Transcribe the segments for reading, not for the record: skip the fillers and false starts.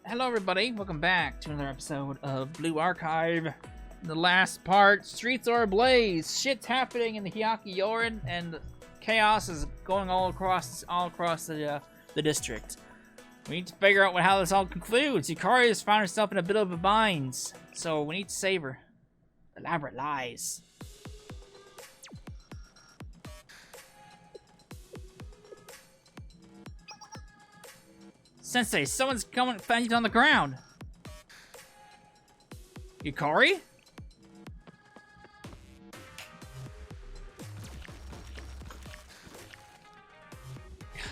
Hello everybody, welcome back to another episode of Blue Archive. The last part, streets are ablaze, shit's happening in the Hyaki Yorin, and chaos is going all across the district. We need to figure out how this all concludes. Yukari has found herself in a bit of a bind, so we need to save her. Elaborate lies. Sensei, someone's coming fainted on the ground. Yukari?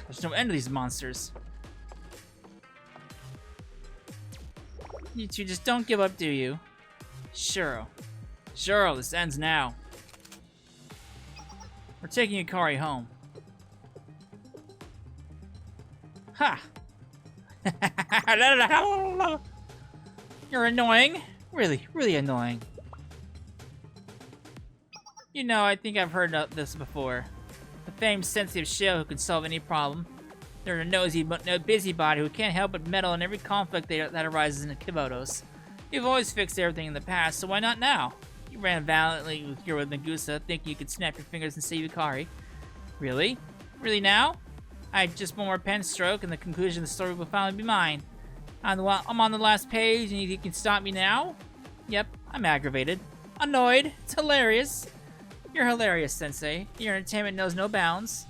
There's no end to these monsters. You two just don't give up, do you? Shuro. Shuro, this ends now. We're taking Yukari home. Ha! You're annoying. Really annoying. You know, I think I've heard of this before. The famed sensitive shell who can solve any problem. They're a nosy but no busybody who can't help but meddle in every conflict that arises in the Kibotos. You've always fixed everything in the past, so why not now? You ran valiantly here with Nagusa, thinking you could snap your fingers and save Yukari. Really? Really now? I had just one more pen stroke, and the conclusion of the story will finally be mine. I'm on the last page, and you can stop me now? Yep, I'm aggravated. Annoyed. It's hilarious. You're hilarious, Sensei. Your entertainment knows no bounds.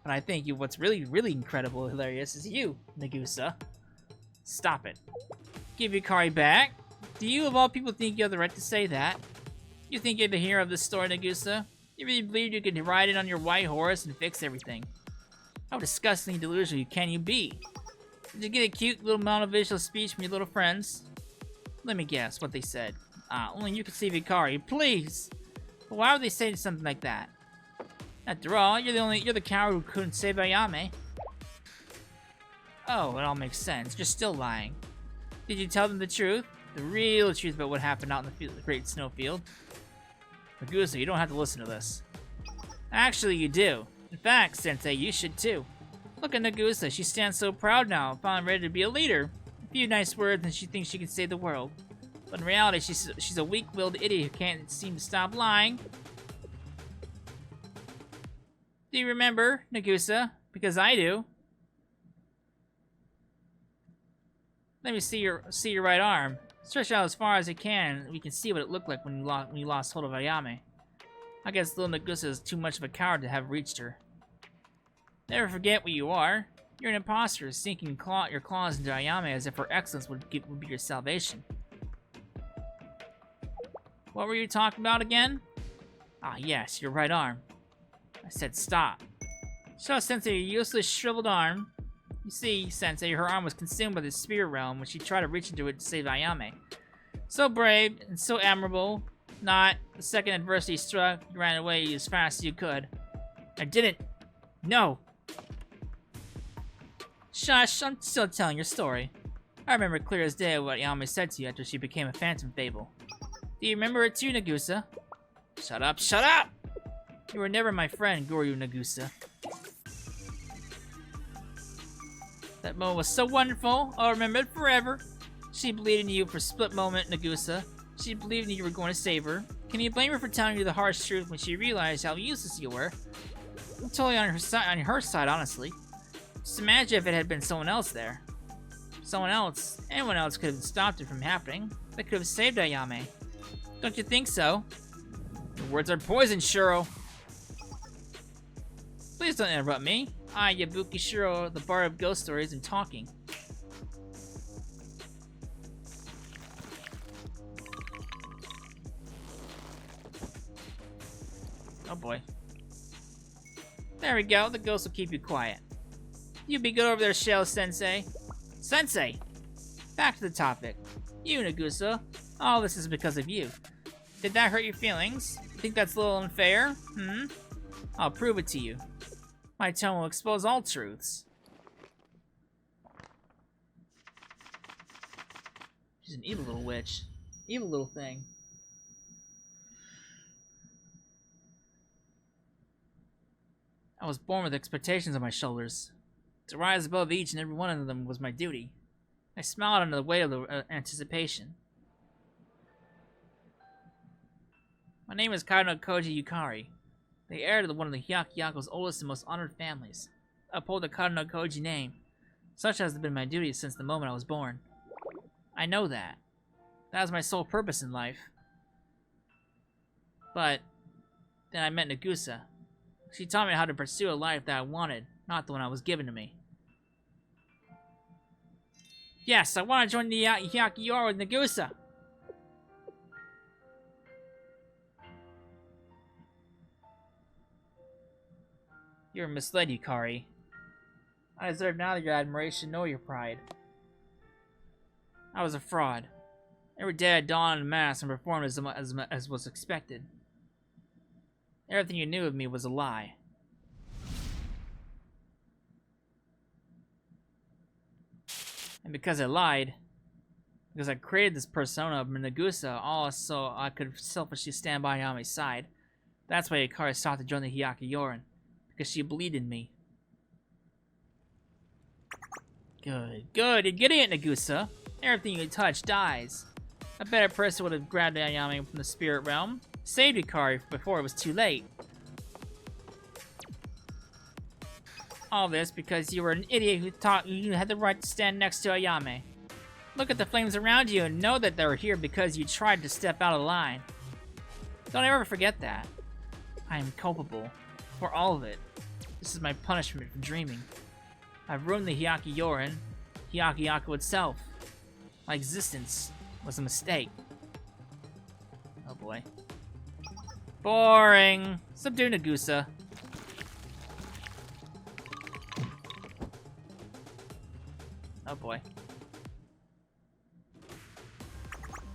But I think what's really incredible hilarious is you, Nagusa. Stop it. Give Yukari back? Do you, of all people, think you have the right to say that? You think you're the hero of this story, Nagusa? You really believe you could ride in on your white horse and fix everything? How disgustingly delusional can you be? Did you get a cute little motivational speech from your little friends? Let me guess what they said. Only you can save Yukari, please! But why would they say something like that? After all, you're the coward who couldn't save Ayame. Oh, it all makes sense. You're still lying. Did you tell them the truth? The real truth about what happened out in the Great Snowfield? Nagusa, you don't have to listen to this. Actually, you do. In fact, Sensei, you should too. Look at Nagusa, she stands so proud now, finally ready to be a leader. A few nice words and she thinks she can save the world. But in reality, she's a weak-willed idiot who can't seem to stop lying. Do you remember, Nagusa? Because I do. Let me see your right arm. Stretch out as far as it can, we can see what it looked like when you lost hold of Ayame. I guess little Nagusa is too much of a coward to have reached her. Never forget what you are. You're an imposter, sinking your claws into Ayame as if her excellence would be your salvation. What were you talking about again? Ah, yes, your right arm. I said stop. Show Sensei your useless shriveled arm. You see, Sensei, her arm was consumed by the spirit realm when she tried to reach into it to save Ayame. So brave and so admirable. Not. The second adversity struck, you ran away as fast as you could. I didn't. No. Shush, I'm still telling your story. I remember clear as day what Ayame said to you after she became a Phantom Fable. Do you remember it too, Nagusa? Shut up, shut up! You were never my friend, Goryu Nagusa. That moment was so wonderful, I'll remember it forever. She believed in you for a split moment, Nagusa. She believed you were going to save her. Can you blame her for telling you the harsh truth when she realized how useless you were? I'm totally on her side, honestly. Just imagine if it had been someone else there. Someone else, anyone else could have stopped it from happening. They could have saved Ayame. Don't you think so? Your words are poison, Shuro. Please don't interrupt me. I, Yabuki Shuro, the bard of ghost stories, am talking. Oh boy. There we go, the ghost will keep you quiet. You be good over there, Shell Sensei. Sensei! Back to the topic. You, Nagusa. All this is because of you. Did that hurt your feelings? Think that's a little unfair? I'll prove it to you. My tone will expose all truths. She's an evil little witch. Evil little thing. I was born with expectations on my shoulders. To rise above each and every one of them was my duty. I smiled under the weight of the anticipation. My name is Kano Koji Yukari, the heir to one of the Hyakuyaku's oldest and most honored families. I uphold the Kano Koji name. Such has been my duty since the moment I was born. I know that. That was my sole purpose in life. But then I met Nagusa. She taught me how to pursue a life that I wanted, not the one that was given to me. Yes, I want to join the Hyakuyaku with Nagusa. You're misled, Yukari. I deserve neither your admiration nor your pride. I was a fraud. Every day I donned a mask and performed as was expected. Everything you knew of me was a lie. And because I lied, because I created this persona of Nagusa, all so I could selfishly stand by Yame's side, that's why Yukari sought to join the Hyakuyoran, because she believed in me. Good, good. You're getting it, Nagusa. Everything you touch dies. A better person would have grabbed Ayame from the spirit realm, saved Yukari before it was too late. All this because you were an idiot who thought you had the right to stand next to Ayame. Look at the flames around you and know that they were here because you tried to step out of line. Don't ever forget that. I am culpable for all of it. This is my punishment for dreaming. I've ruined the Hyakuyoran, Hyakuyaku itself. My existence was a mistake. Oh boy. Boring. Subdue Nagusa. Oh boy.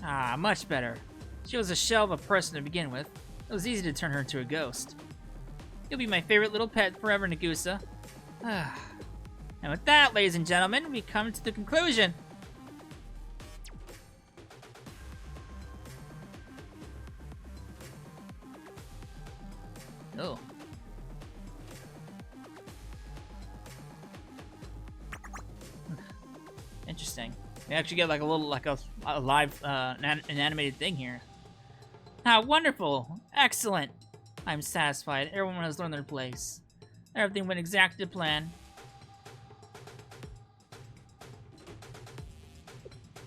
Ah, much better. She was a shell of a person to begin with. It was easy to turn her into a ghost. You'll be my favorite little pet forever, Nagusa. And with that, ladies and gentlemen, we come to the conclusion. Oh. Interesting. We actually get like a little, like a live, an animated thing here. Ah, wonderful! Excellent! I'm satisfied. Everyone has learned their place. Everything went exactly to plan.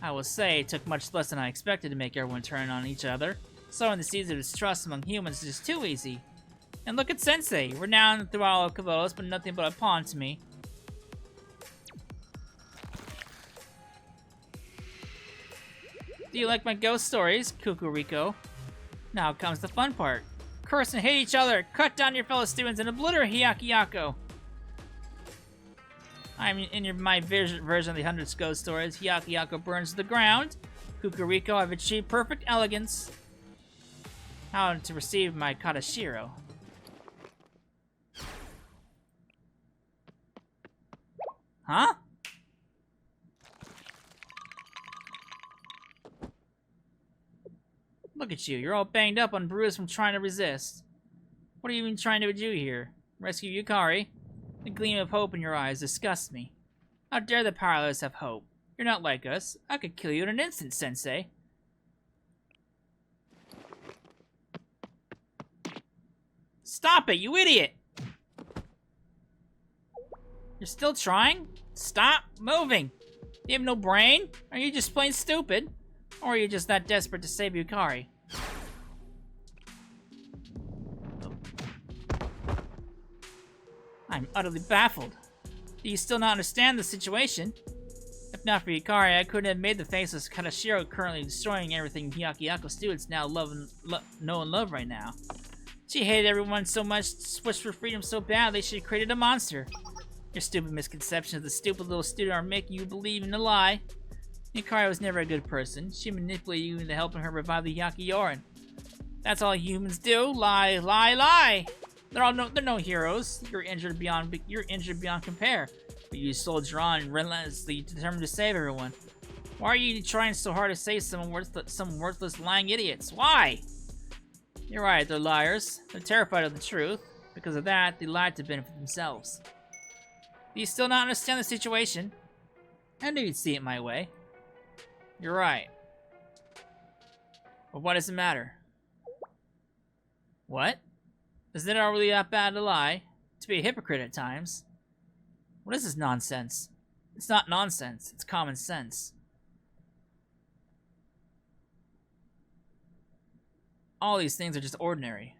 I will say it took much less than I expected to make everyone turn on each other. Sowing the seeds of distrust among humans is just too easy. And look at Sensei, renowned through all of Kavolos, but nothing but a pawn to me. Do you like my ghost stories, Kukuriko? Now comes the fun part. Curse and hate each other, cut down your fellow students, and obliterate Hyakuyaku. I'm in my version of the 100 ghost stories. Hyakuyaku burns to the ground. Kukuriko, I've achieved perfect elegance. How to receive my Katashiro. Huh? Look at you. You're all banged up and bruised from trying to resist. What are you even trying to do here? Rescue Yukari? The gleam of hope in your eyes disgusts me. How dare the powerless have hope? You're not like us. I could kill you in an instant, Sensei. Stop it, you idiot! You're still trying? Stop moving! You have no brain? Are you just plain stupid? Or are you just that desperate to save Yukari? I'm utterly baffled. Do you still not understand the situation? If not for Yukari, I couldn't have made the faceless Katashiro currently destroying everything Hyakuyaku students now know and love right now. She hated everyone so much, wished for freedom so badly, she created a monster. Your stupid misconceptions of the stupid little student are making you believe in a lie. Yukari was never a good person. She manipulated you into helping her revive the Hyakuyoran. That's all humans do. Lie, lie, lie. They're no heroes. You're injured beyond compare. But you soldier on relentlessly determined to save everyone. Why are you trying so hard to save some worthless lying idiots? Why? You're right, they're liars. They're terrified of the truth. Because of that, they lied to benefit themselves. Do you still not understand the situation? I knew you'd see it my way. You're right. But what does it matter? What? Isn't it really that bad to lie? To be a hypocrite at times? What is this nonsense? It's not nonsense, it's common sense. All these things are just ordinary.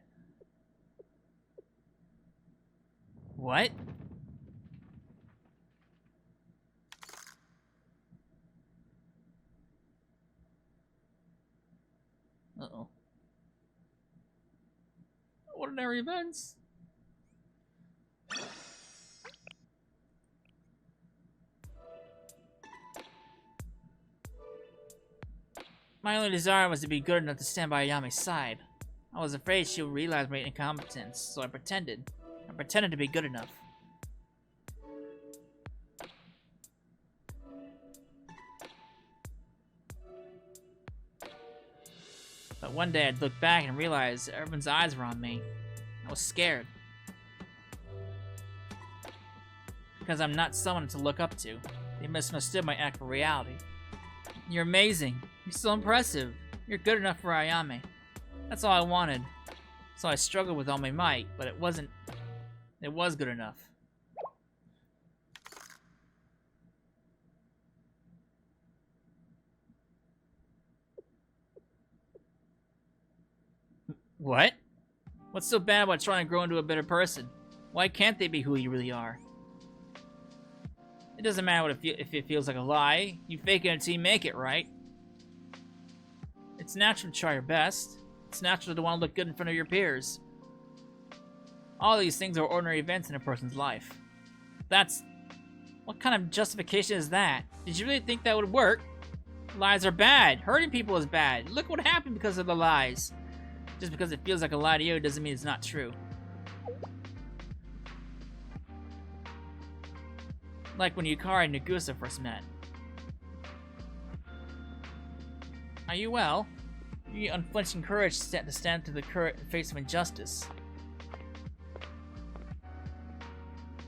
What? Uh-oh. Ordinary events? My only desire was to be good enough to stand by Ayame's side. I was afraid she would realize my incompetence, so I pretended. I pretended to be good enough. But one day I'd look back and realize everyone's eyes were on me. I was scared. Because I'm not someone to look up to. They misunderstood my act for reality. You're amazing. You're so impressive. You're good enough for Ayame. That's all I wanted. So I struggled with all my might, but it was good enough. What? What's so bad about trying to grow into a better person? Why can't they be who you really are? It doesn't matter if it feels like a lie. You fake it until you make it, right? It's natural to try your best. It's natural to want to look good in front of your peers. All these things are ordinary events in a person's life. What kind of justification is that? Did you really think that would work? Lies are bad. Hurting people is bad. Look what happened because of the lies. Just because it feels like a lie to you doesn't mean it's not true. Like when Yukari and Nagusa first met. Are you well? You need unflinching courage to stand to the face of injustice.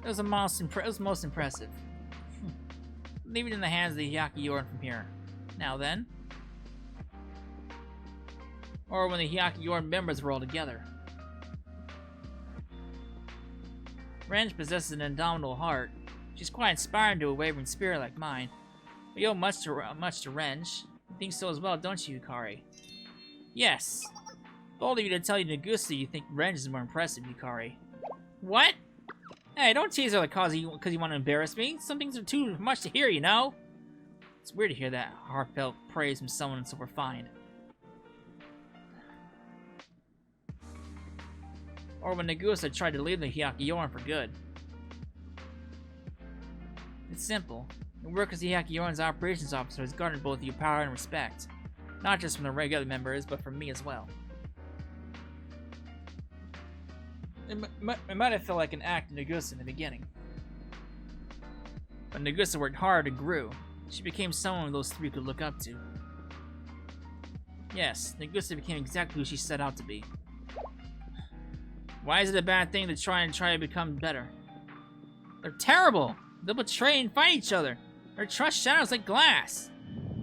It was most impressive. Leave it in the hands of the Hyakuyoran from here. Now then. Or when the Hyakuyoran members were all together. Renge possesses an indomitable heart. She's quite inspiring to a wavering spirit like mine. But you owe much to Renge. You think so as well, don't you, Yukari? Yes. Bold of you to tell you Nagusa you think Renge is more impressive, Yukari. What? Hey, don't tease her because you want to embarrass me. Some things are too much to hear, you know? It's weird to hear that heartfelt praise from someone so refined. Or when Nagusa tried to leave the Hyakuyoran for good. It's simple. You work as the Hyakuyoran's operations officer has garnered both your power and respect. Not just from the regular members, but from me as well. It might have felt like an act to Nagusa in the beginning. But Nagusa worked hard and grew. She became someone those three could look up to. Yes, Nagusa became exactly who she set out to be. Why is it a bad thing to try to become better? They're terrible! They'll betray and fight each other. Their trust shatters like glass.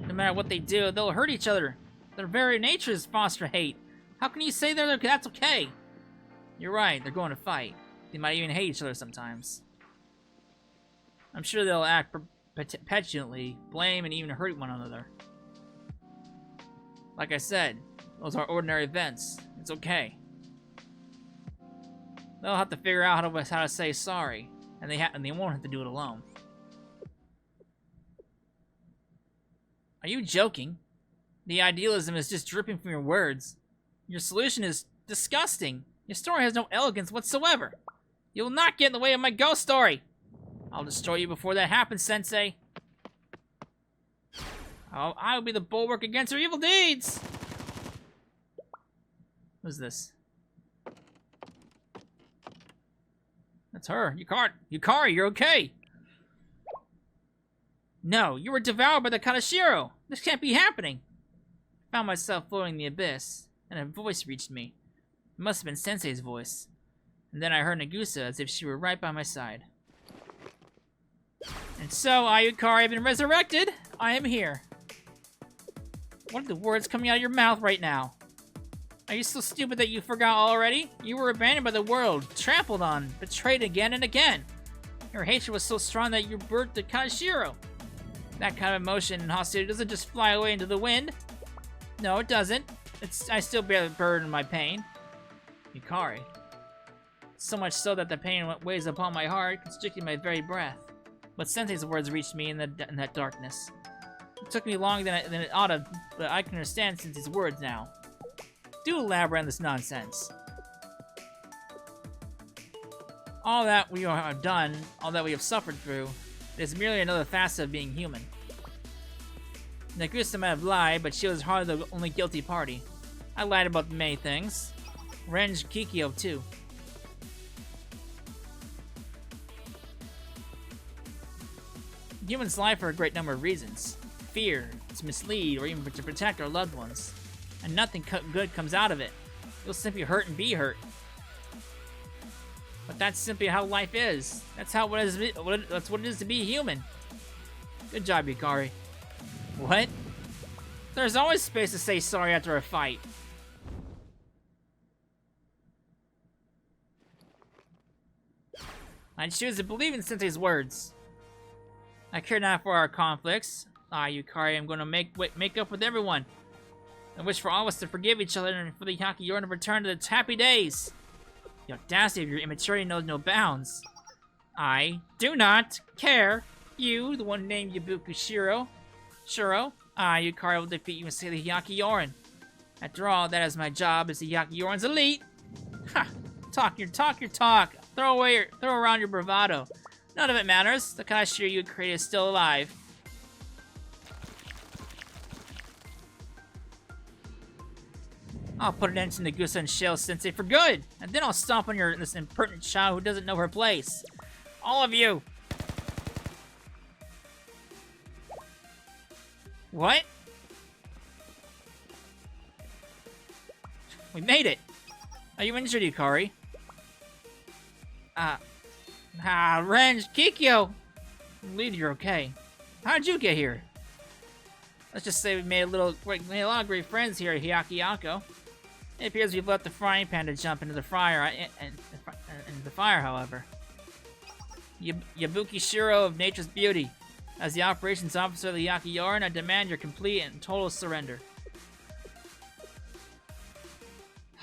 No matter what they do, they'll hurt each other. Their very nature is foster hate. How can you say that's okay? You're right, they're going to fight. They might even hate each other sometimes. I'm sure they'll act petulantly, blame, and even hurt one another. Like I said, those are ordinary events. It's okay. They'll have to figure out how to say sorry, and they won't have to do it alone. Are you joking? The idealism is just dripping from your words. Your solution is disgusting. Your story has no elegance whatsoever. You will not get in the way of my ghost story. I'll destroy you before that happens, Sensei. I will be the bulwark against your evil deeds. Who's this? That's her. Yukari, you're okay. No, you were devoured by the Kanashiro. This can't be happening. I found myself floating in the abyss, and a voice reached me. It must have been Sensei's voice. And then I heard Nagusa as if she were right by my side. And so, I, Yukari, have been resurrected. I am here. What are the words coming out of your mouth right now? Are you so stupid that you forgot already? You were abandoned by the world, trampled on, betrayed again and again. Your hatred was so strong that you birthed the Kaneshiro. That kind of emotion and hostility doesn't just fly away into the wind. No, it doesn't. I still bear the burden of my pain. Yukari. So much so that the pain weighs upon my heart, constricting my very breath. But Sensei's words reached me in that darkness. It took me longer than it ought to, but I can understand Sensei's words now. Do elaborate on this nonsense. All that we have done, all that we have suffered through, is merely another facet of being human. Nagusa might have lied, but she was hardly the only guilty party. I lied about many things. Renj Kikyo, too. Humans lie for a great number of reasons. Fear, to mislead, or even to protect our loved ones. And nothing good comes out of it. You'll simply hurt and be hurt. But that's simply how life is. That's how that's what it is to be human. Good job, Yukari. What? There's always space to say sorry after a fight. I choose to believe in Sensei's words. I care not for our conflicts. Yukari, I'm going to make up with everyone. I wish for all of us to forgive each other and for the Hyakuyoran to return to its happy days. The audacity of your immaturity knows no bounds. I do not care. You, the one named Yabuku Shiro. Yukari will defeat you and save the Hyakuyoran. After all, that is my job as the Hyakuyoran's elite. Ha! Talk your talk. Throw around your bravado. None of it matters. The Kaneshiro you created is still alive. I'll put an end to Nagusa and Shale Sensei for good, and then I'll stomp on this impertinent child who doesn't know her place. All of you! What? We made it! Are you injured, Yukari? Renj, Kikyo! I believe you're okay. How'd you get here? Let's just say we made a lot of great friends here at Hyakuyanko. It appears we've left the frying pan to jump into the fire, however. Yabuki Shiro of Nature's Beauty. As the operations officer of the Hyakuyoran, I demand your complete and total surrender.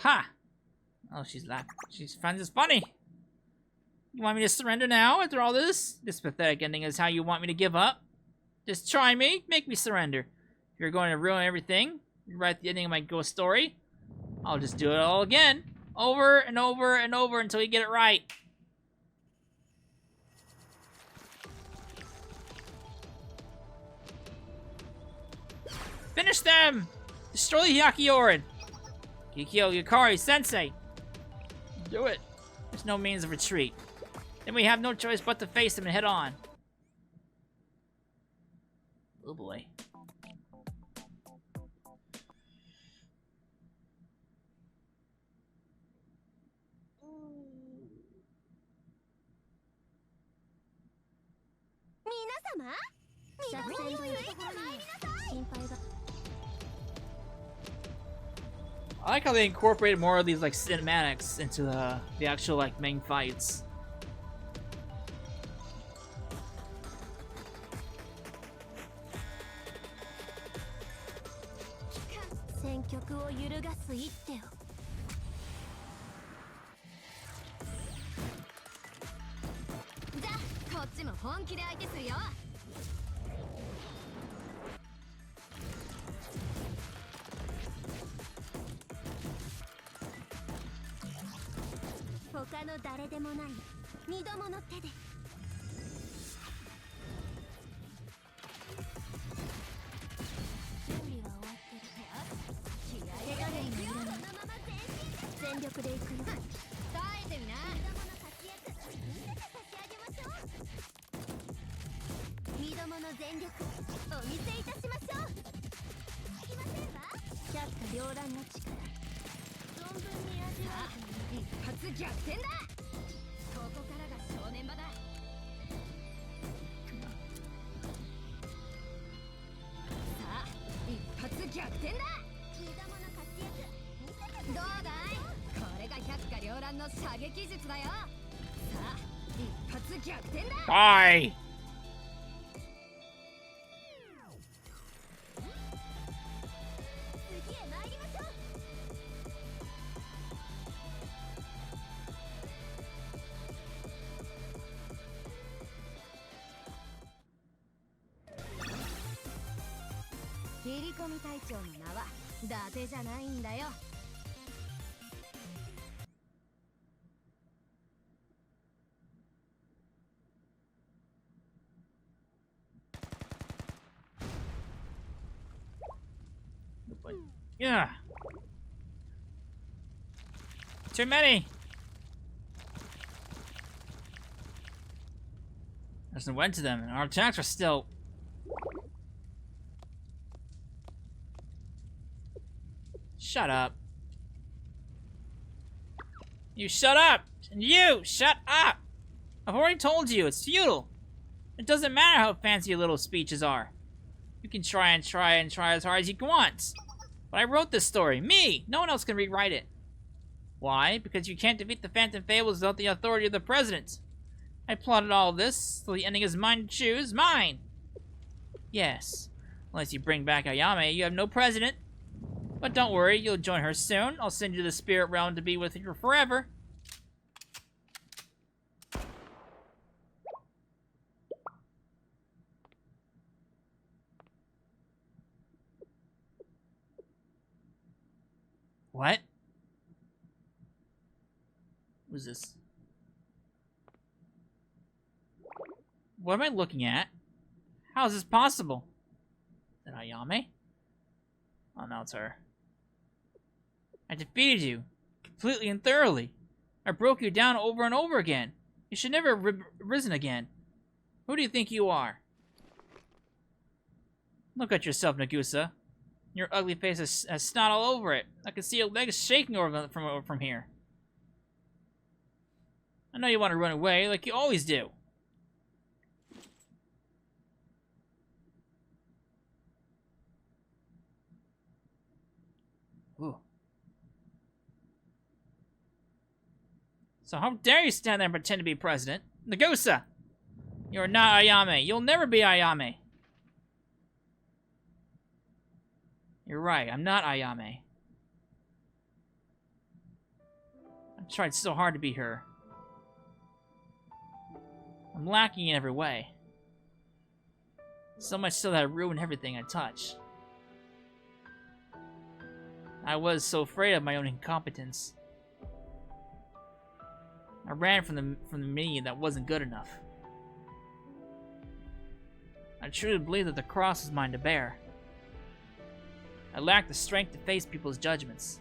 Ha! Oh, she's laughing. She finds this funny. You want me to surrender now after all this? This pathetic ending is how you want me to give up? Just try me. Make me surrender. If you're going to ruin everything, write the ending of my ghost story, I'll just do it all again. Over and over and over until you get it right. Finish them! Destroy the Hyakuyoran! Kikyo, Yukari, Sensei! Do it. There's no means of retreat. Then we have no choice but to face them and head on. Oh boy. I like how they incorporated more of these like cinematics into the actual like main fights. Die! Yeah. Too many. There's no end to them, and our attacks are still... Shut up. You shut up! And you, shut up! I've already told you, it's futile. It doesn't matter how fancy your little speeches are. You can try and try and try as hard as you want. But I wrote this story. Me! No one else can rewrite it. Why? Because you can't defeat the Phantom Fables without the authority of the President. I plotted all of this, so the ending is mine to choose. Mine! Yes. Unless you bring back Ayame, you have no president. But don't worry, you'll join her soon. I'll send you to the spirit realm to be with her forever. What? Who's this? What am I looking at? How is this possible? Is that Ayame? Oh, no, it's her. I defeated you. Completely and thoroughly. I broke you down over and over again. You should never have risen again. Who do you think you are? Look at yourself, Nagusa. Your ugly face has snot all over it. I can see your legs shaking from here. I know you want to run away, like you always do. Ooh. So how dare you stand there and pretend to be president? Nagusa! You're not Ayame. You'll never be Ayame. You're right, I'm not Ayame. I've tried so hard to be her. I'm lacking in every way. So much so that I ruin everything I touch. I was so afraid of my own incompetence. I ran from the me that wasn't good enough. I truly believe that the cross is mine to bear. I lacked the strength to face people's judgments.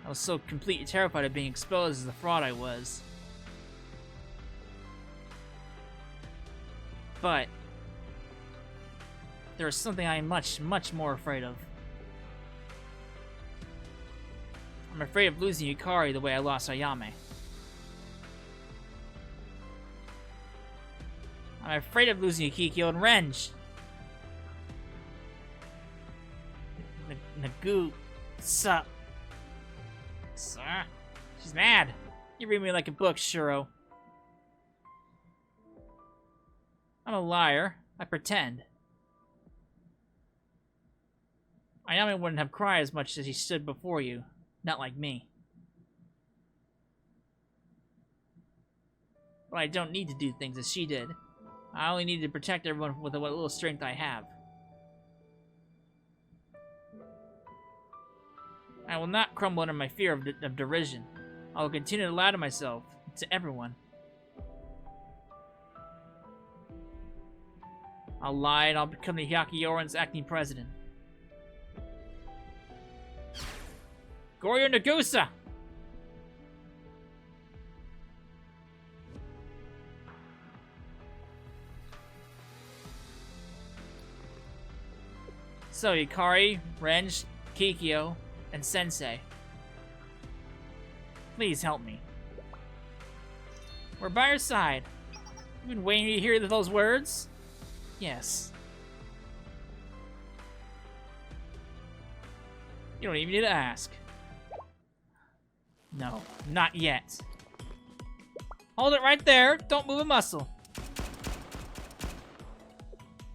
I was so completely terrified of being exposed as the fraud I was. But there is something I am much, much more afraid of. I'm afraid of losing Yukari the way I lost Ayame. I'm afraid of losing Akikyo and Renge. Nagusa. Sir? She's mad. You read me like a book, Shuro. I'm a liar. I pretend. Ayame wouldn't have cried as much as he stood before you. Not like me. But I don't need to do things as she did. I only need to protect everyone with what little strength I have. I will not crumble under my fear of derision. I will continue to lie to myself, to everyone. I'll lie and I'll become the Hyakioran's acting president. Goryo Nagusa! So, Yukari, Renge, Kikyo, and Sensei. Please help me. We're by your side. You've been waiting to hear those words? Yes. You don't even need to ask. No, not yet. Hold it right there. Don't move a muscle.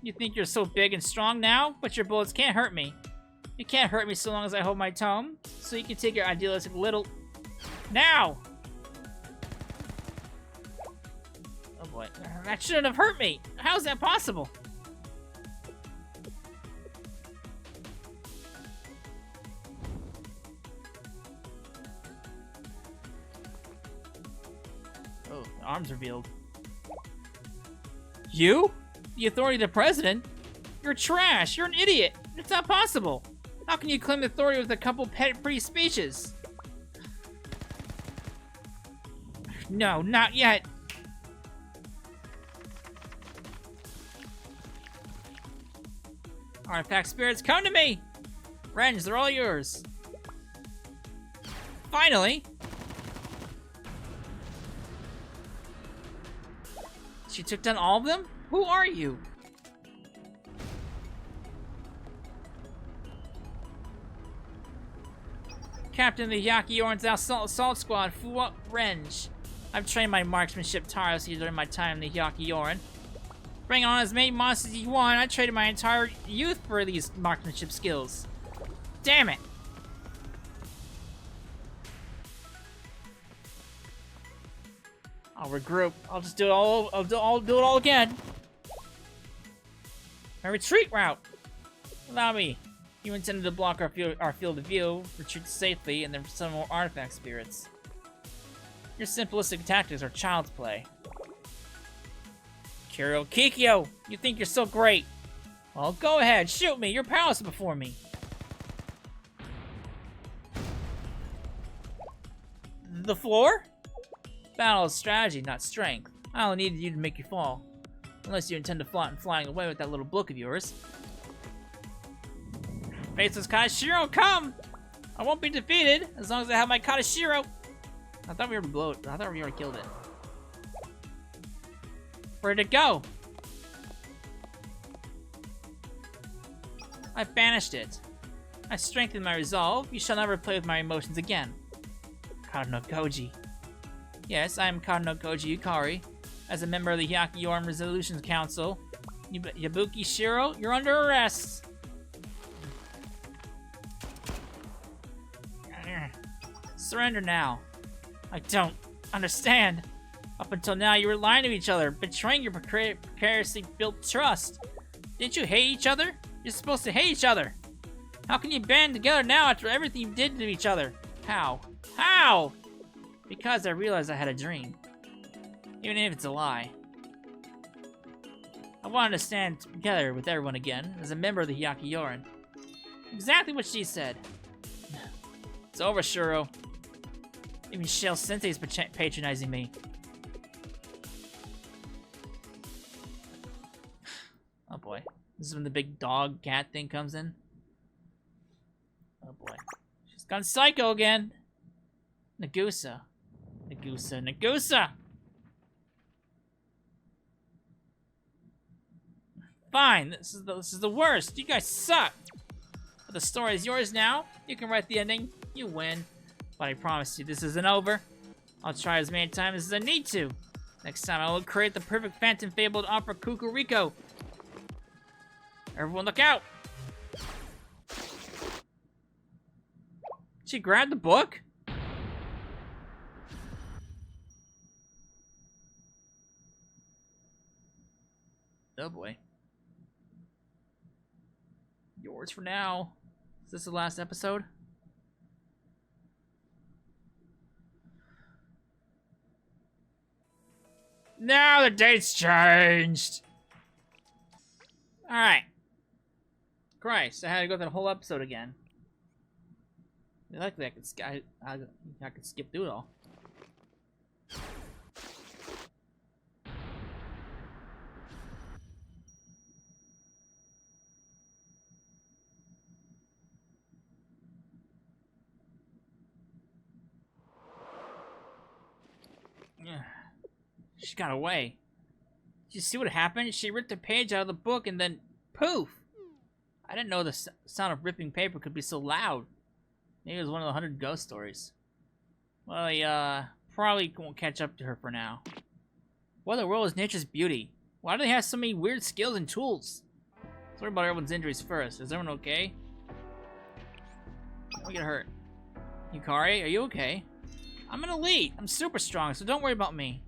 You think you're so big and strong now, but your bullets can't hurt me. You can't hurt me so long as I hold my tone, so you can take your idealistic little... Now! Oh boy, that shouldn't have hurt me. How is that possible? Oh, the arms revealed. You? The authority of the president? You're trash. You're an idiot. It's not possible. How can you claim authority with a couple pretty speeches? No, not yet. Artifact spirits, come to me! Renge, they're all yours. Finally! She took down all of them? Who are you? Captain of the Yakioran's Assault Squad, Fuwa Renge. I've trained my marksmanship tirelessly during my time in the Yakioran. Bring on as many monsters as you want. I traded my entire youth for these marksmanship skills. Damn it! I'll regroup. I'll just do it all. I'll do it all again. My retreat route. Allow me. You intended to block our field of view, retreat safely, and then summon more artifact spirits. Your simplistic tactics are child's play. Kiro Kikyo, you think you're so great. Well, go ahead, shoot me. You're powerless before me. The floor? Battle is strategy, not strength. I only needed you to make you fall. Unless you intend to flying away with that little book of yours. Faceless Kanashiro, come! I won't be defeated as long as I have my Kanashiro. I thought we were I thought we already killed it. Where'd it go? I banished it. I strengthened my resolve. You shall never play with my emotions again. Kado Goji. Yes, I am Kado Goji Yukari. As a member of the Yakioran Resolution Council, Yabuki Shiro, you're under arrest. Surrender now. I don't understand. Up until now, you were lying to each other, betraying your precariously built trust. Didn't you hate each other? You're supposed to hate each other. How can you band together now after everything you did to each other? How? How? Because I realized I had a dream. Even if it's a lie. I wanted to stand together with everyone again, as a member of the Yakioran. Exactly what she said. It's over, Shuro. Even Shell Sensei's patronizing me. Oh boy. This is when the big dog cat thing comes in. Oh boy. She's gone psycho again. Nagusa. Nagusa. Nagusa! Fine. This is the worst. You guys suck. But the story is yours now. You can write the ending. You win. But I promise you, this isn't over. I'll try as many times as I need to. Next time, I will create the perfect Phantom Fabled opera Kukuriko. Everyone look out! She grabbed the book? Oh boy. Yours for now. Is this the last episode? Now the date's changed! Alright. Christ, I had to go through the whole episode again. Luckily, I could skip through it all. She got away. Did you see what happened? She ripped a page out of the book and then poof! I didn't know the sound of ripping paper could be so loud. Maybe it was one of the 100 ghost stories. Well, I probably won't catch up to her for now. What in the world is nature's beauty? Why do they have so many weird skills and tools? Let's worry about everyone's injuries first. Is everyone okay? Don't get hurt. Yukari, are you okay? I'm an elite. I'm super strong, so don't worry about me.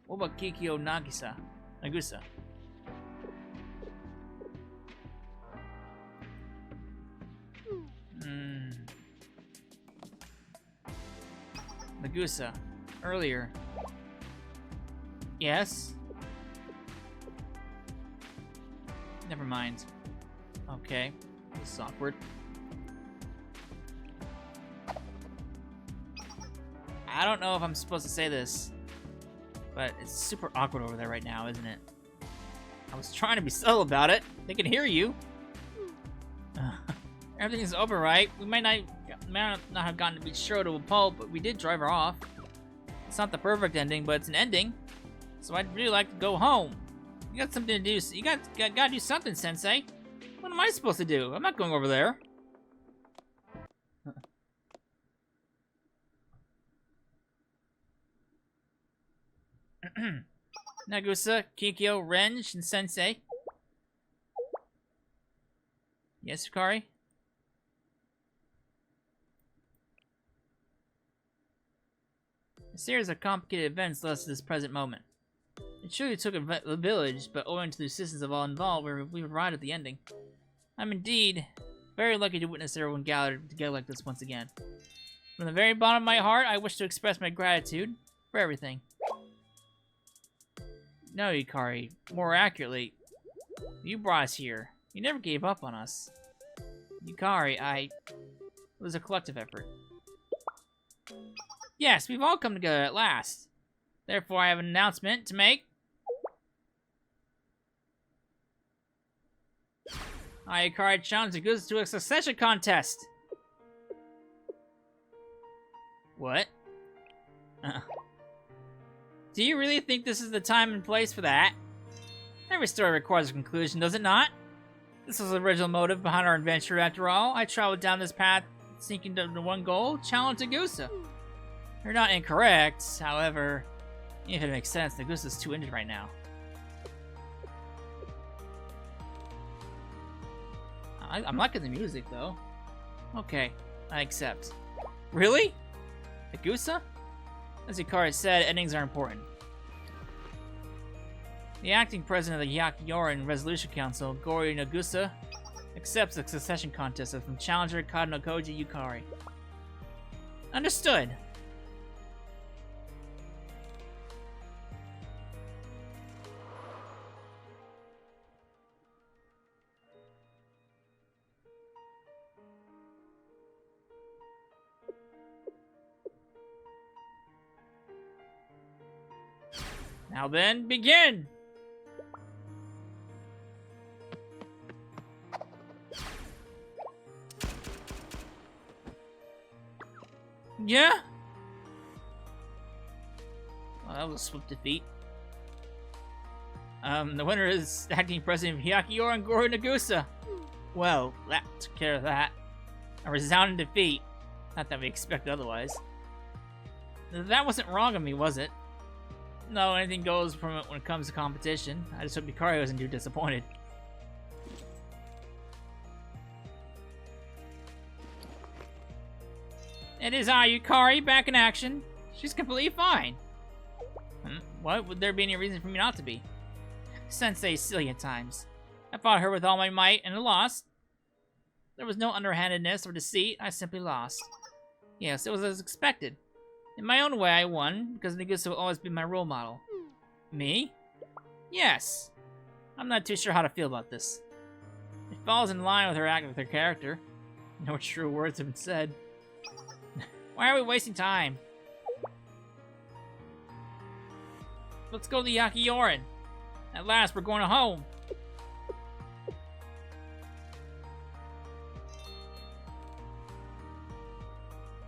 What about Kikyo Nagusa? Nagusa. Earlier. Yes? Never mind. Okay. This is awkward. I don't know if I'm supposed to say this, but it's super awkward over there right now, isn't it? I was trying to be subtle about it. They can hear you. Everything's over, right? We might not have gotten to be sure to a pulp, but we did drive her off. It's not the perfect ending, but it's an ending. So I'd really like to go home. You got something to do. You gotta do something, Sensei. What am I supposed to do? I'm not going over there. Nagusa, Kikyo, Renge, and Sensei. Yes, Yukari? A series of complicated events led us to this present moment. It surely took a village, but owing to the assistance of all involved, we arrived at the ending. I'm indeed very lucky to witness everyone gathered together like this once again. From the very bottom of my heart, I wish to express my gratitude for everything. No, Yukari. More accurately, you brought us here. You never gave up on us. Yukari, it was a collective effort. Yes, we've all come together at last. Therefore, I have an announcement to make. Yukari challenged Nagusa to a succession contest. What? Do you really think this is the time and place for that? Every story requires a conclusion, does it not? This was the original motive behind our adventure, after all. I traveled down this path, seeking to one goal, challenge Nagusa. You're not incorrect, however, if it makes sense, Nagusa's too injured right now. I'm liking the music, though. Okay, I accept. Really? Nagusa? As Yukari said, endings are important. The acting president of the Yakiyoran Resolution Council, Gori Nagusa, accepts the succession contest from challenger Kadanokoji Yukari. Understood. Now then, begin! Yeah? Well, that was a swift defeat. The winner is acting president of Yakiyoran, Goro Nagusa. Well, that took care of that. A resounding defeat. Not that we expected otherwise. That wasn't wrong of me, was it? No, anything goes from it when it comes to competition. I just hope Yukari wasn't too disappointed. It is I, Yukari, back in action. She's completely fine. What? Would there be any reason for me not to be? Sensei's silly at times. I fought her with all my might and I lost. There was no underhandedness or deceit. I simply lost. Yes, it was as expected. In my own way, I won, because Nagusa will always be my role model. Me? Yes. I'm not too sure how to feel about this. It falls in line with her character. No true words have been said. Why are we wasting time? Let's go to the Yakiyoran. At last, we're going home.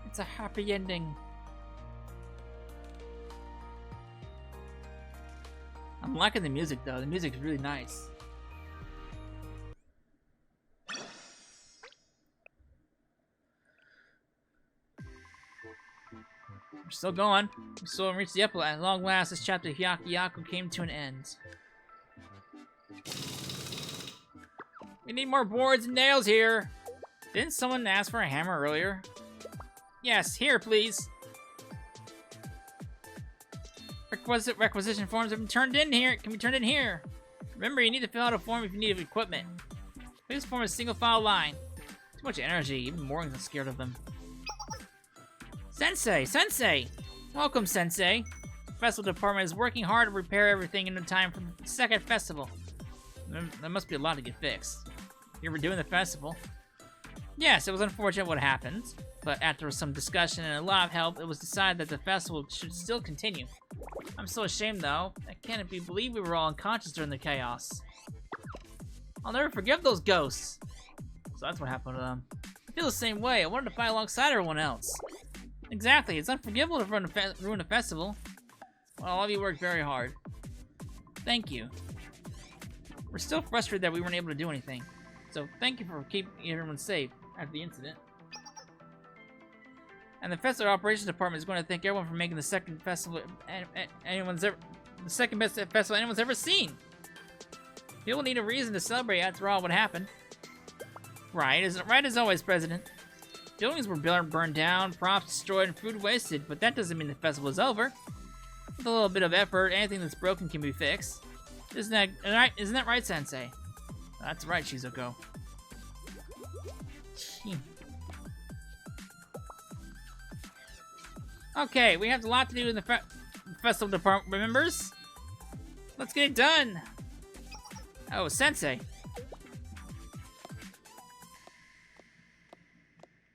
It's a happy ending. I'm liking the music, though. The music is really nice. We're still going. We still haven't reached the epilogue. At long last, this chapter of Hyaku came to an end. We need more boards and nails here. Didn't someone ask for a hammer earlier? Yes, here, please. Requisition forms have been turned in here. Can be turned in here. Remember, you need to fill out a form if you need equipment. Please form a single file line. Too much energy. Even Morgan's scared of them. Sensei! Sensei! Welcome, Sensei. The festival department is working hard to repair everything in time for the second festival. There must be a lot to get fixed. You were doing the festival? Yes, it was unfortunate what happened, but after some discussion and a lot of help, it was decided that the festival should still continue. I'm so ashamed, though. I can't believe we were all unconscious during the chaos. I'll never forgive those ghosts. So that's what happened to them. I feel the same way. I wanted to fight alongside everyone else. Exactly. It's unforgivable to ruin a festival. Well, all of you worked very hard. Thank you. We're still frustrated that we weren't able to do anything. So thank you for keeping everyone safe after the incident. And the festival operations department is going to thank everyone for making the second festival the second best festival anyone's ever seen. People need a reason to celebrate after all what happened. Right as always, President. Buildings were burned down, props destroyed, and food wasted, but that doesn't mean the festival is over. With a little bit of effort, anything that's broken can be fixed. Isn't that right, Sensei? That's right, Shizuko. Okay, we have a lot to do in the festival department, members. Let's get it done. Oh, Sensei.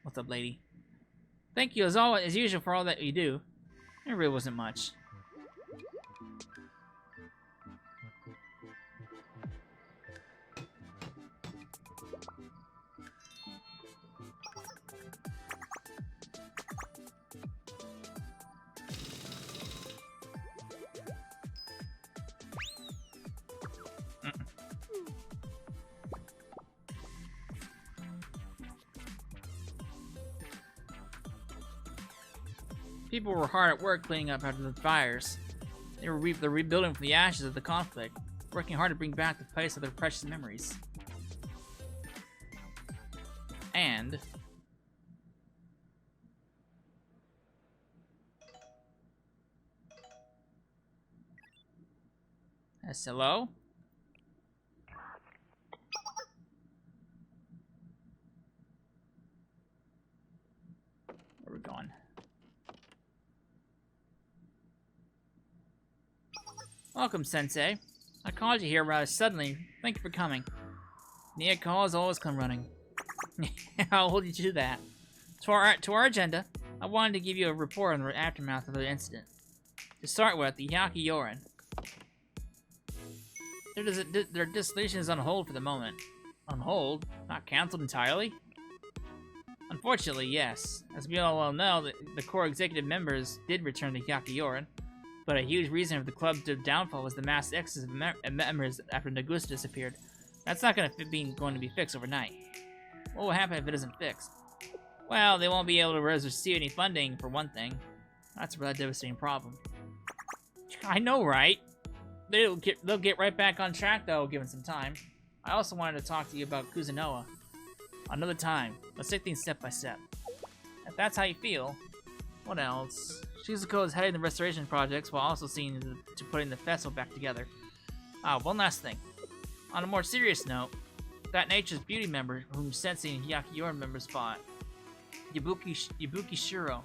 What's up, lady? Thank you as usual for all that you do. It really wasn't much. People were hard at work cleaning up after the fires. They're rebuilding from the ashes of the conflict, working hard to bring back the place of their precious memories. And yes, hello? Where are we going? Welcome, Sensei. I called you here rather suddenly. Thank you for coming. Nia calls always come running. I'll hold you to that. To our agenda, I wanted to give you a report on the aftermath of the incident. To start with, the Hyaku Yorin. Their dissolution is on hold for the moment. On hold? Not cancelled entirely? Unfortunately, yes. As we all well know, the core executive members did return to Hyaku Yorin. But a huge reason for the club's downfall was the mass exodus of members after Nagusa disappeared. That's not going to be fixed overnight. What will happen if it isn't fixed? Well, they won't be able to receive any funding, for one thing. That's a rather devastating problem. I know, right? They'll get right back on track, though, given some time. I also wanted to talk to you about Kuzunoa. Another time. Let's take things step by step. If that's how you feel, what else? Shizuko is heading the restoration projects while also seeing to putting the festival back together. One last thing. On a more serious note, that Nature's Beauty member whom Sensei and Hyaku Yorin members fought, Yabuki Shiro.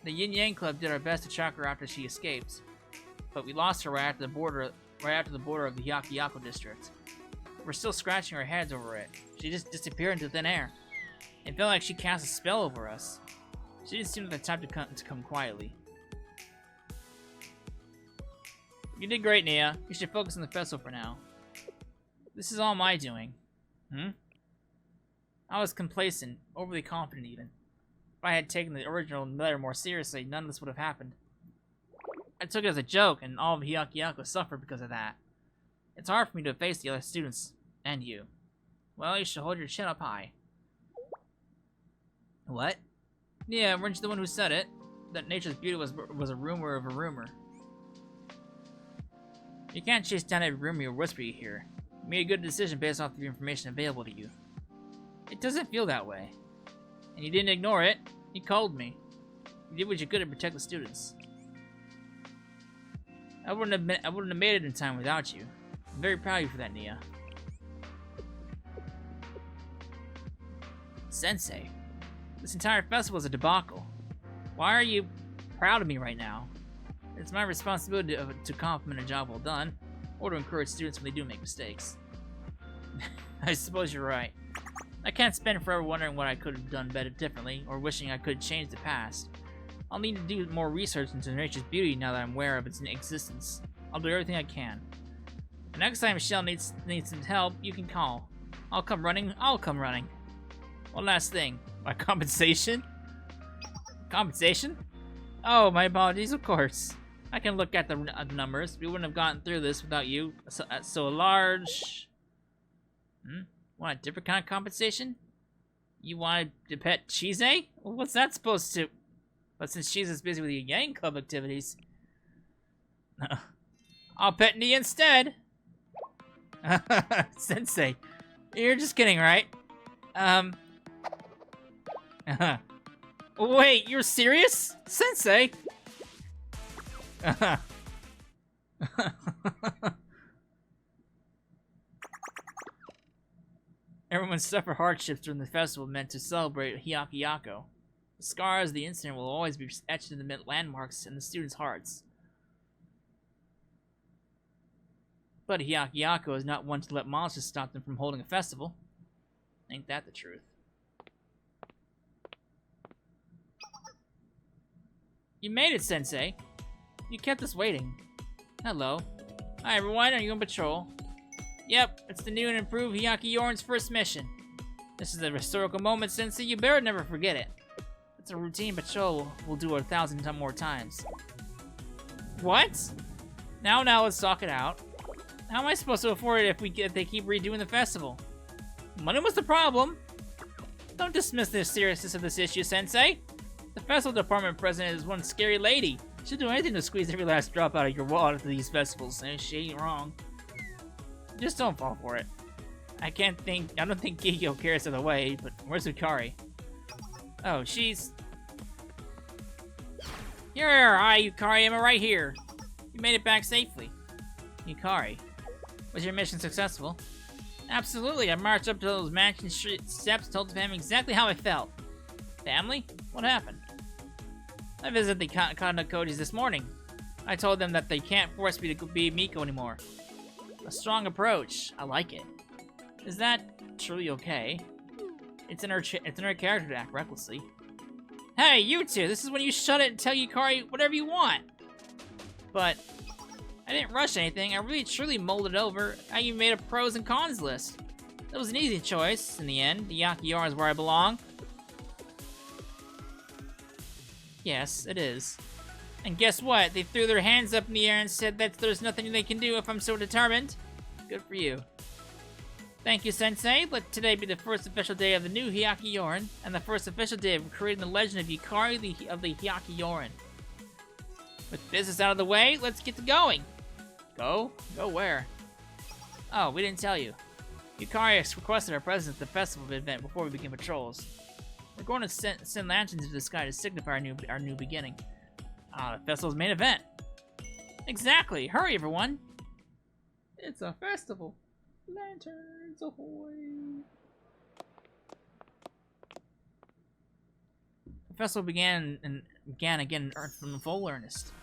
The Yin Yang Club did our best to track her after she escaped, but we lost her right after the border of the Hyaku district. We're still scratching our heads over it. She just disappeared into thin air. It felt like she cast a spell over us. She didn't seem like the type to come quietly. You did great, Nia. You should focus on the festival for now. This is all my doing. I was complacent, overly confident even. If I had taken the original letter more seriously, none of this would have happened. I took it as a joke, and all of Hyaku suffered because of that. It's hard for me to face the other students, and you. Well, you should hold your chin up high. What? Yeah, weren't you the one who said it? That nature's beauty was a rumor of a rumor. You can't chase down every rumor or whisper you hear. You made a good decision based off the information available to you. It doesn't feel that way. And you didn't ignore it. You called me. You did what you could to protect the students. I wouldn't have made it in time without you. I'm very proud of you for that, Nia. Sensei, this entire festival is a debacle. Why are you proud of me right now? It's my responsibility to compliment a job well done, or to encourage students when they do make mistakes. I suppose you're right. I can't spend forever wondering what I could have done better differently, or wishing I could change the past. I'll need to do more research into nature's beauty now that I'm aware of its existence. I'll do everything I can. The next time Michelle needs some help, you can call. I'll come running. One last thing. My compensation? Compensation? Oh, my apologies, of course. I can look at the numbers. We wouldn't have gotten through this without you. So a large... Want a different kind of compensation? You want to pet Cheese? Well, what's that supposed to... But since Cheese is busy with the Yang Club activities... I'll pet Nia instead! Sensei, you're just kidding, right? Wait, you're serious? Sensei? Everyone suffered hardships during the festival meant to celebrate Hyakiyako. The scars of the incident will always be etched in the landmarks in the students' hearts. But Hyakiyako is not one to let monsters stop them from holding a festival. Ain't that the truth? You made it, Sensei. You kept us waiting. Hello. Hi, everyone. Are you on patrol? Yep, it's the new and improved Hyakiyorin's first mission. This is a historical moment, Sensei. You better never forget it. It's a routine patrol we'll do 1,000 more times. What? Now, let's talk it out. How am I supposed to afford it if they keep redoing the festival? Money was the problem. Don't dismiss the seriousness of this issue, Sensei. The festival department president is one scary lady. She'll do anything to squeeze every last drop out of your wallet for these festivals, and she ain't wrong. Just don't fall for it. I don't think Gigio cares either way, but where's Yukari? Oh, she's... Here, hi Yukari, I'm right here. You made it back safely. Yukari, was your mission successful? Absolutely, I marched up to those mansion steps, told the family exactly how I felt. Family? What happened? I visited the Kanakodis this morning. I told them that they can't force me to be Miko anymore. A strong approach. I like it. Is that truly okay? It's in her character to act recklessly. Hey, you two! This is when you shut it and tell Yukari whatever you want! But... I didn't rush anything. I really truly mulled it over. I even made a pros and cons list. It was an easy choice, in the end. The Yakiyor is where I belong. Yes, it is. And guess what? They threw their hands up in the air and said that there's nothing they can do if I'm so determined. Good for you. Thank you, Sensei. Let today be the first official day of the new Hyakiyorin, and the first official day of creating the legend of Yukari of the Hyakiyorin. With business out of the way, let's get to going. Go? Go where? Oh, we didn't tell you. Yukari has requested our presence at the festival event before we begin patrols. We're going to send lanterns into the sky to signify our new beginning. The festival's main event. Exactly. Hurry, everyone. It's a festival. Lanterns ahoy. The festival began again from full earnest.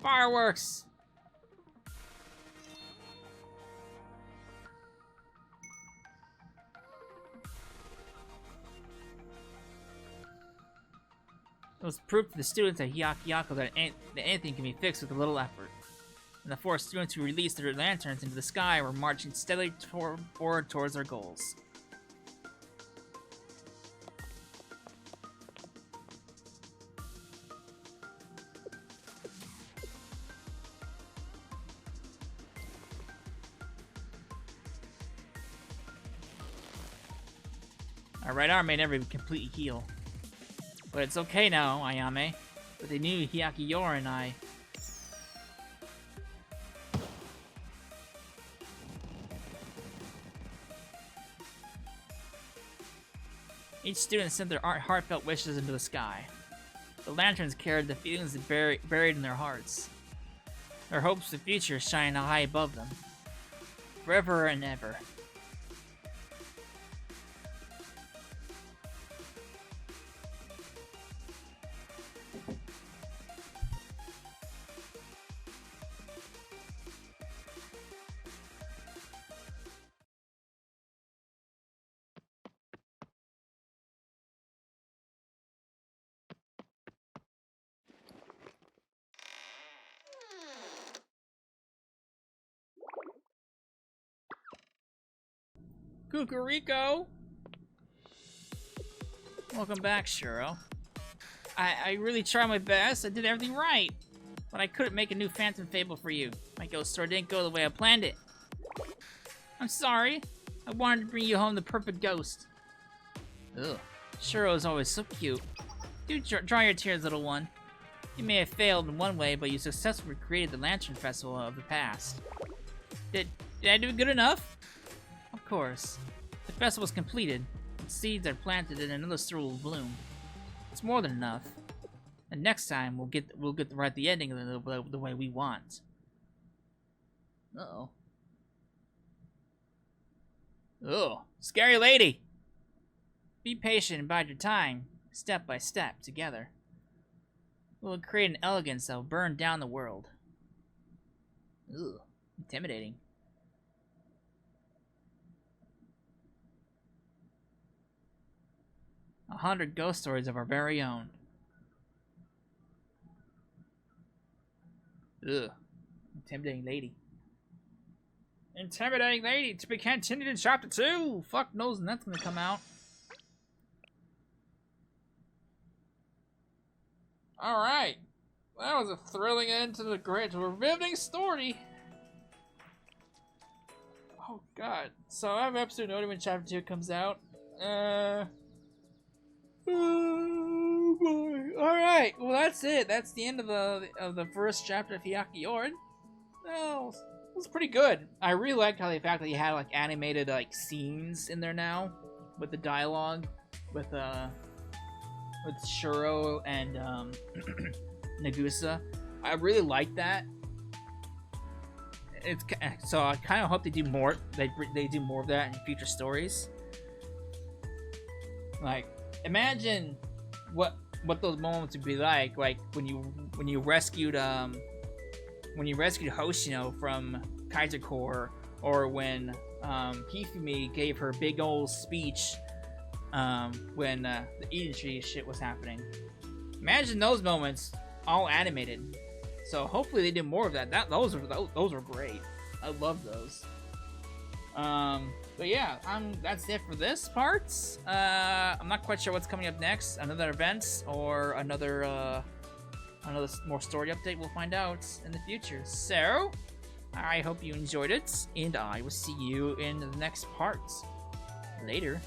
Fireworks! It was proof to the students at Hyakiyako that anything can be fixed with a little effort. And the 4 students who released their lanterns into the sky were marching steadily forward towards their goals. Our right arm may never completely heal. But it's okay now, Ayame. But they knew Hyakuyor and I. Each student sent their heartfelt wishes into the sky. The lanterns carried the feelings buried in their hearts. Their hopes for the future shine high above them. Forever and ever. Cucurico! Welcome back, Shuro. I really tried my best. I did everything right. But I couldn't make a new Phantom Fable for you. My ghost story didn't go the way I planned it. I'm sorry. I wanted to bring you home the perfect ghost. Ugh. Shuro is always so cute. Do dry your tears, little one. You may have failed in one way, but you successfully created the Lantern Festival of the past. Did I do good enough? Of course. The festival is completed. The seeds are planted and another store will bloom. It's more than enough. And next time we'll get the ending the way we want. Uh-oh. Oh, scary lady! Be patient and bide your time, step by step, together. We'll create an elegance that will burn down the world. Ugh, intimidating. A 100 ghost stories of our very own. Ugh, intimidating lady. Intimidating lady to be continued in chapter 2. Fuck knows when that's gonna come out. Alright. That was a thrilling end to the riveting story. Oh god. So I have episode noted when chapter 2 comes out. Oh boy. Alright, well that's it. That's the end of the first chapter of Hyakuyor. Well, it was pretty good. I really liked how the fact that you had like animated like scenes in there now with the dialogue with Shuro and Nagusa. I really like that. It's so I kind of hope they do more. They do more of that in future stories. Like, imagine what those moments would be like when you rescued Hoshino from Kaiser Corps, or when Hifumi gave her big old speech when the Eden Tree shit was happening. Imagine those moments all animated. So hopefully they do more of that. Those were great. I love those. But yeah, that's it for this part. I'm not quite sure what's coming up next. Another event or another more story update. We'll find out in the future. So I hope you enjoyed it, and I will see you in the next part. Later.